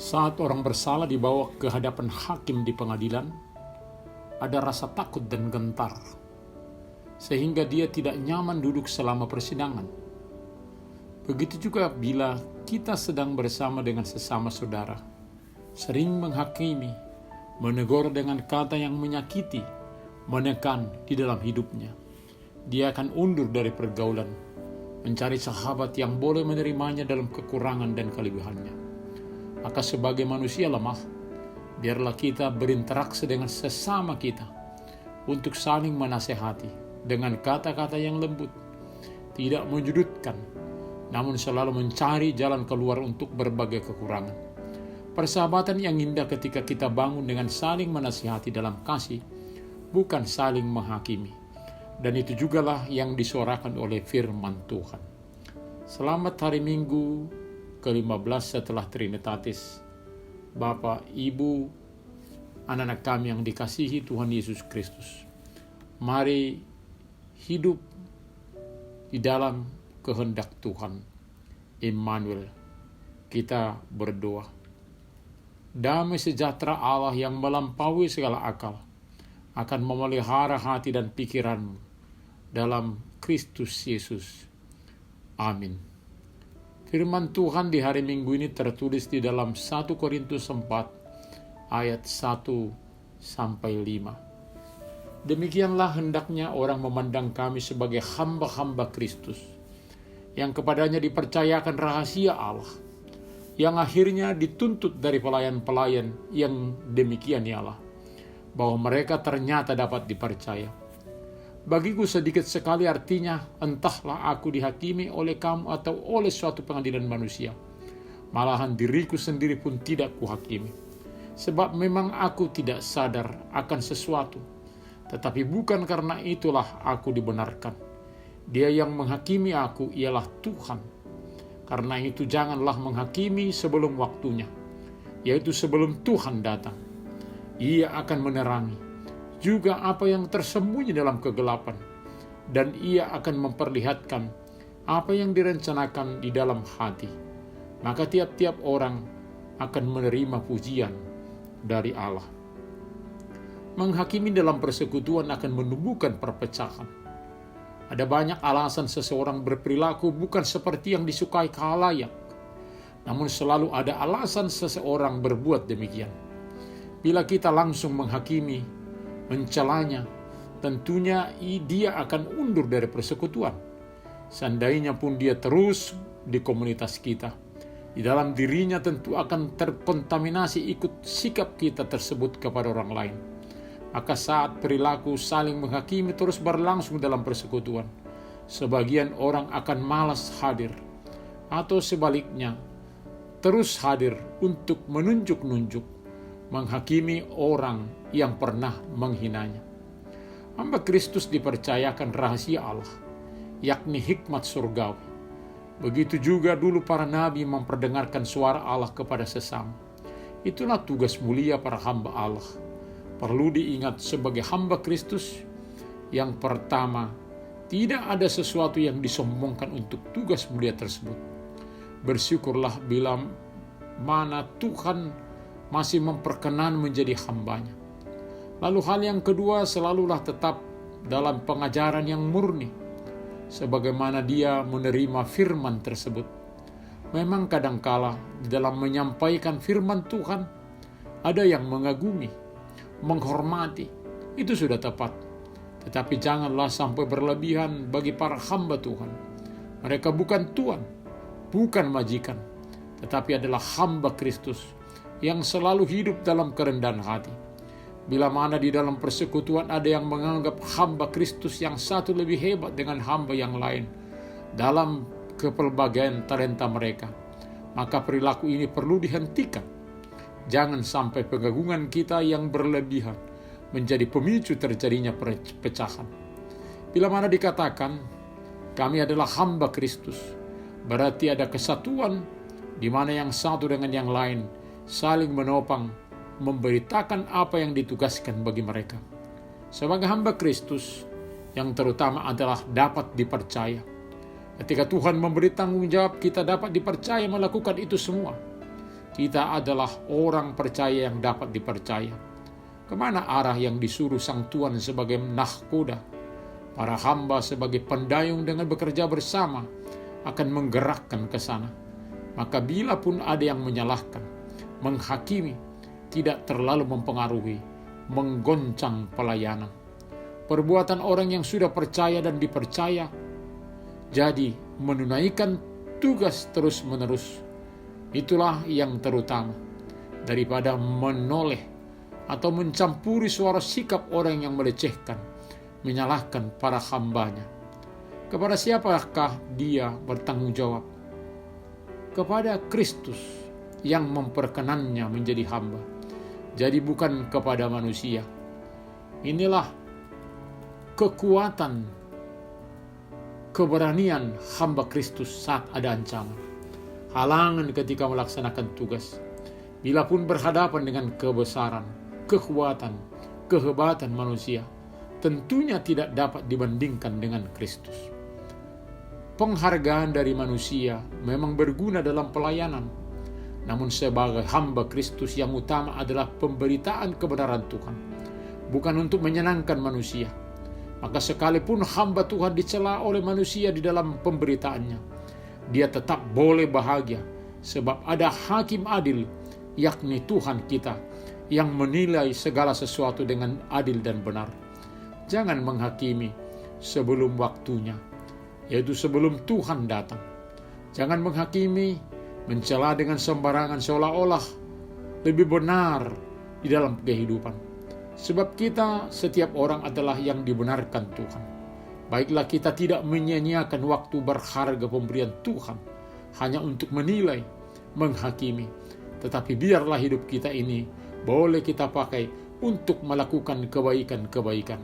Saat orang bersalah dibawa ke hadapan hakim di pengadilan, ada rasa takut dan gentar, sehingga dia tidak nyaman duduk selama persidangan. Begitu juga bila kita sedang bersama dengan sesama saudara, sering menghakimi, menegur dengan kata yang menyakiti, menekan di dalam hidupnya. Dia akan undur dari pergaulan, mencari sahabat yang boleh menerimanya dalam kekurangan dan kelebihannya. Maka sebagai manusia lemah, biarlah kita berinteraksi dengan sesama kita untuk saling menasehati dengan kata-kata yang lembut, tidak menyudutkan, namun selalu mencari jalan keluar untuk berbagai kekurangan. Persahabatan yang indah ketika kita bangun dengan saling menasihati dalam kasih, bukan saling menghakimi. Dan itu jugalah yang disuarakan oleh firman Tuhan. Selamat hari Minggu ke-15 setelah Trinitatis. Bapak, Ibu, anak-anak kami yang dikasihi Tuhan Yesus Kristus, mari hidup di dalam kehendak Tuhan. Immanuel, kita berdoa. Damai sejahtera Allah yang melampaui segala akal akan memelihara hati dan pikiranmu dalam Kristus Yesus. Amin. Firman Tuhan di hari Minggu ini tertulis di dalam 1 Korintus 4 ayat 1-5. Demikianlah hendaknya orang memandang kami sebagai hamba-hamba Kristus, yang kepadanya dipercayakan rahasia Allah, yang akhirnya dituntut dari pelayan-pelayan yang demikian ialah, bahwa mereka ternyata dapat dipercaya. Bagiku sedikit sekali artinya, entahlah aku dihakimi oleh kamu atau oleh suatu pengadilan manusia. Malahan diriku sendiri pun tidak kuhakimi. Sebab memang aku tidak sadar akan sesuatu, tetapi bukan karena itulah aku dibenarkan. Dia yang menghakimi aku ialah Tuhan. Karena itu janganlah menghakimi sebelum waktunya, yaitu sebelum Tuhan datang. Ia akan menerangi juga apa yang tersembunyi dalam kegelapan, dan ia akan memperlihatkan apa yang direncanakan di dalam hati. Maka tiap-tiap orang akan menerima pujian dari Allah. Menghakimi dalam persekutuan akan menumbuhkan perpecahan. Ada banyak alasan seseorang berperilaku bukan seperti yang disukai khalayak, namun selalu ada alasan seseorang berbuat demikian. Bila kita langsung menghakimi, mencelanya, tentunya dia akan undur dari persekutuan. Seandainya pun dia terus di komunitas kita, di dalam dirinya tentu akan terkontaminasi ikut sikap kita tersebut kepada orang lain. Maka saat perilaku saling menghakimi terus berlangsung dalam persekutuan, sebagian orang akan malas hadir, atau sebaliknya terus hadir untuk menunjuk-nunjuk, menghakimi orang yang pernah menghinanya. Hamba Kristus dipercayakan rahasia Allah, yakni hikmat surgawi. Begitu juga dulu para nabi memperdengarkan suara Allah kepada sesama. Itulah tugas mulia para hamba Allah. Perlu diingat sebagai hamba Kristus, yang pertama, tidak ada sesuatu yang disombongkan untuk tugas mulia tersebut. Bersyukurlah bila mana Tuhan masih memperkenan menjadi hambanya. Lalu hal yang kedua, selalulah tetap dalam pengajaran yang murni, sebagaimana dia menerima firman tersebut. Memang kadangkala di dalam menyampaikan firman Tuhan, ada yang mengagumi, menghormati, itu sudah tepat. Tetapi janganlah sampai berlebihan bagi para hamba Tuhan. Mereka bukan tuan, bukan majikan, tetapi adalah hamba Kristus, yang selalu hidup dalam kerendahan hati. Bila mana di dalam persekutuan ada yang menganggap hamba Kristus yang satu lebih hebat dengan hamba yang lain dalam kepelbagaian talenta mereka, maka perilaku ini perlu dihentikan. Jangan sampai pengagungan kita yang berlebihan menjadi pemicu terjadinya perpecahan. Bila mana dikatakan kami adalah hamba Kristus, berarti ada kesatuan di mana yang satu dengan yang lain saling menopang, memberitakan apa yang ditugaskan bagi mereka. Sebagai hamba Kristus, yang terutama adalah dapat dipercaya. Ketika Tuhan memberi tanggung jawab, kita dapat dipercaya melakukan itu semua. Kita adalah orang percaya yang dapat dipercaya. Kemana arah yang disuruh Sang Tuhan sebagai nahkoda? Para hamba sebagai pendayung dengan bekerja bersama akan menggerakkan ke sana. Maka bila pun ada yang menyalahkan, menghakimi, tidak terlalu mempengaruhi, menggoncang pelayanan. Perbuatan orang yang sudah percaya dan dipercaya, jadi menunaikan tugas terus-menerus. Itulah yang terutama, daripada menoleh atau mencampuri suara sikap orang yang melecehkan, menyalahkan para hambanya. Kepada siapakah dia bertanggung jawab? Kepada Kristus yang memperkenannya menjadi hamba. Jadi bukan kepada manusia. Inilah kekuatan, keberanian hamba Kristus saat ada ancaman, halangan ketika melaksanakan tugas. Bila pun berhadapan dengan kebesaran, kekuatan, kehebatan manusia, tentunya tidak dapat dibandingkan dengan Kristus. Penghargaan dari manusia memang berguna dalam pelayanan, namun sebagai hamba Kristus yang utama adalah pemberitaan kebenaran Tuhan, bukan untuk menyenangkan manusia. Maka sekalipun hamba Tuhan dicela oleh manusia di dalam pemberitaannya, dia tetap boleh bahagia, sebab ada hakim adil, yakni Tuhan kita, yang menilai segala sesuatu dengan adil dan benar. Jangan menghakimi sebelum waktunya, yaitu sebelum Tuhan datang. Jangan menghakimi, mencela dengan sembarangan seolah-olah lebih benar di dalam kehidupan. Sebab kita, setiap orang adalah yang dibenarkan Tuhan. Baiklah kita tidak menyia-nyiakan waktu berharga pemberian Tuhan hanya untuk menilai, menghakimi. Tetapi biarlah hidup kita ini boleh kita pakai untuk melakukan kebaikan-kebaikan.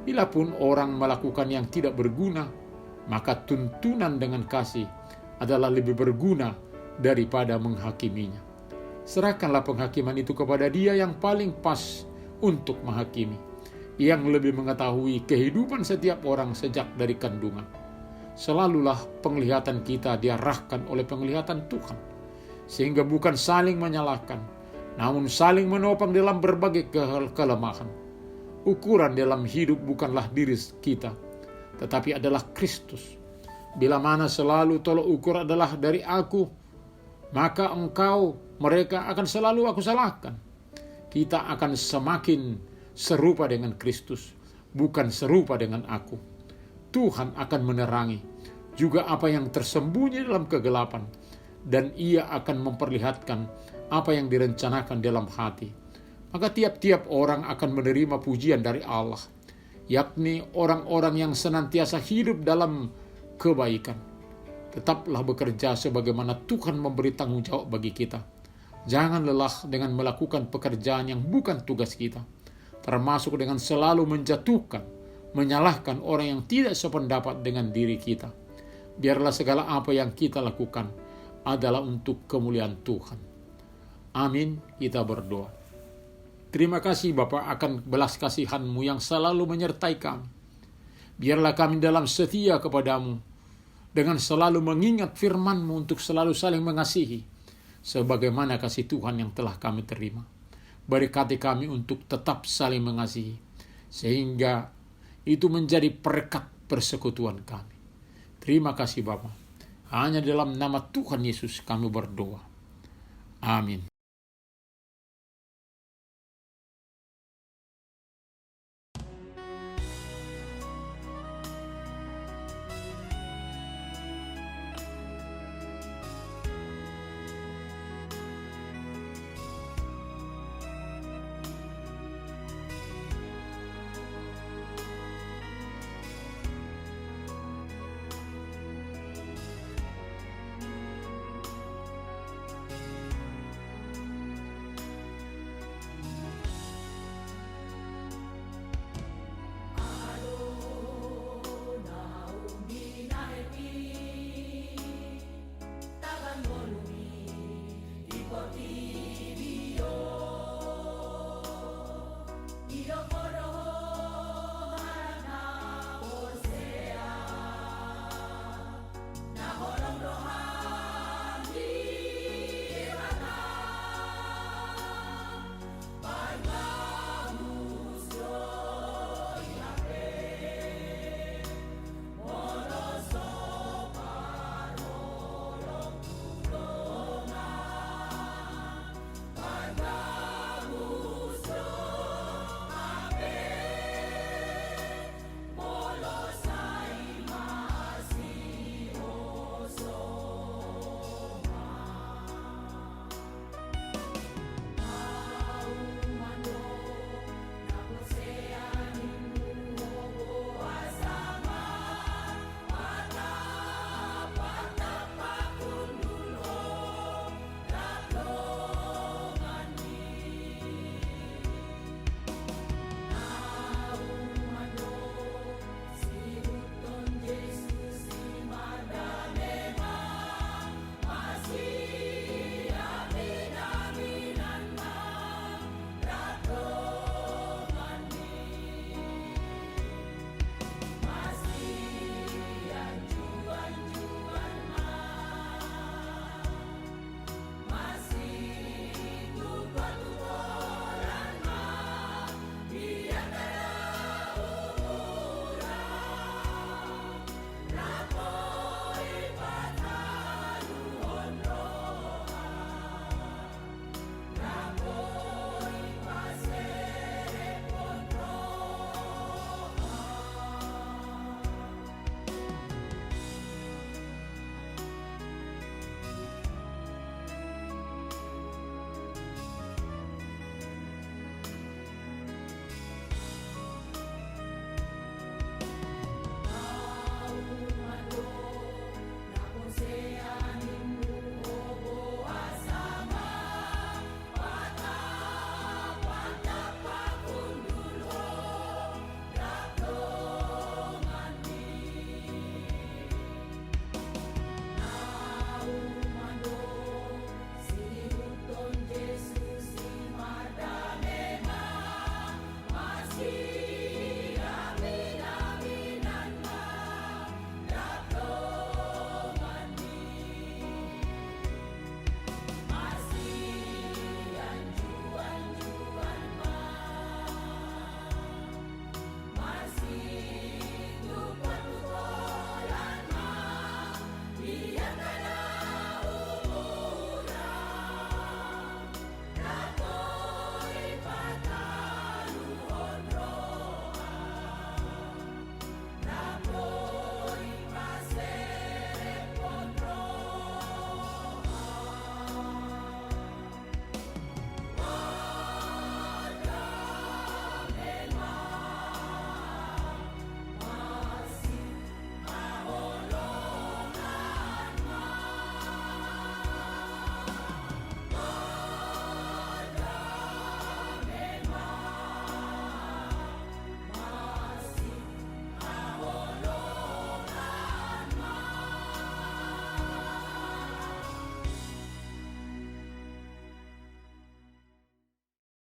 Bila pun orang melakukan yang tidak berguna, maka tuntunan dengan kasih adalah lebih berguna daripada menghakiminya. Serahkanlah penghakiman itu kepada Dia yang paling pas untuk menghakimi, yang lebih mengetahui kehidupan setiap orang sejak dari kandungan. Selalulah penglihatan kita diarahkan oleh penglihatan Tuhan, sehingga bukan saling menyalahkan, namun saling menopang dalam berbagai kelemahan. Ukuran dalam hidup bukanlah diri kita, tetapi adalah Kristus. Bila mana selalu tolok ukur adalah dari aku, maka engkau, mereka akan selalu aku salahkan. Kita akan semakin serupa dengan Kristus, bukan serupa dengan aku. Tuhan akan menerangi juga apa yang tersembunyi dalam kegelapan, dan Ia akan memperlihatkan apa yang direncanakan dalam hati. Maka tiap-tiap orang akan menerima pujian dari Allah, yakni orang-orang yang senantiasa hidup dalam kebaikan. Tetaplah bekerja sebagaimana Tuhan memberi tanggung jawab bagi kita. Jangan lelah dengan melakukan pekerjaan yang bukan tugas kita, termasuk dengan selalu menjatuhkan, menyalahkan orang yang tidak sependapat dengan diri kita. Biarlah segala apa yang kita lakukan adalah untuk kemuliaan Tuhan. Amin, kita berdoa. Terima kasih Bapa akan belas kasihan-Mu yang selalu menyertai kami. Biarlah kami dalam setia kepadamu, dengan selalu mengingat firman-Mu untuk selalu saling mengasihi, sebagaimana kasih Tuhan yang telah kami terima. Berkati kami untuk tetap saling mengasihi, sehingga itu menjadi perekat persekutuan kami. Terima kasih Bapa. Hanya dalam nama Tuhan Yesus kami berdoa. Amin.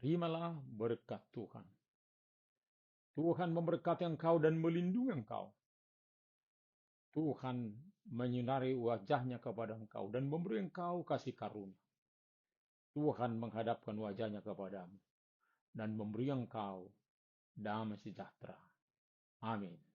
Terimalah berkat Tuhan. Tuhan memberkati engkau dan melindungi engkau. Tuhan menyinari wajahnya kepada engkau dan memberi engkau kasih karunia. Tuhan menghadapkan wajahnya kepadamu dan memberi engkau damai sejahtera. Amin.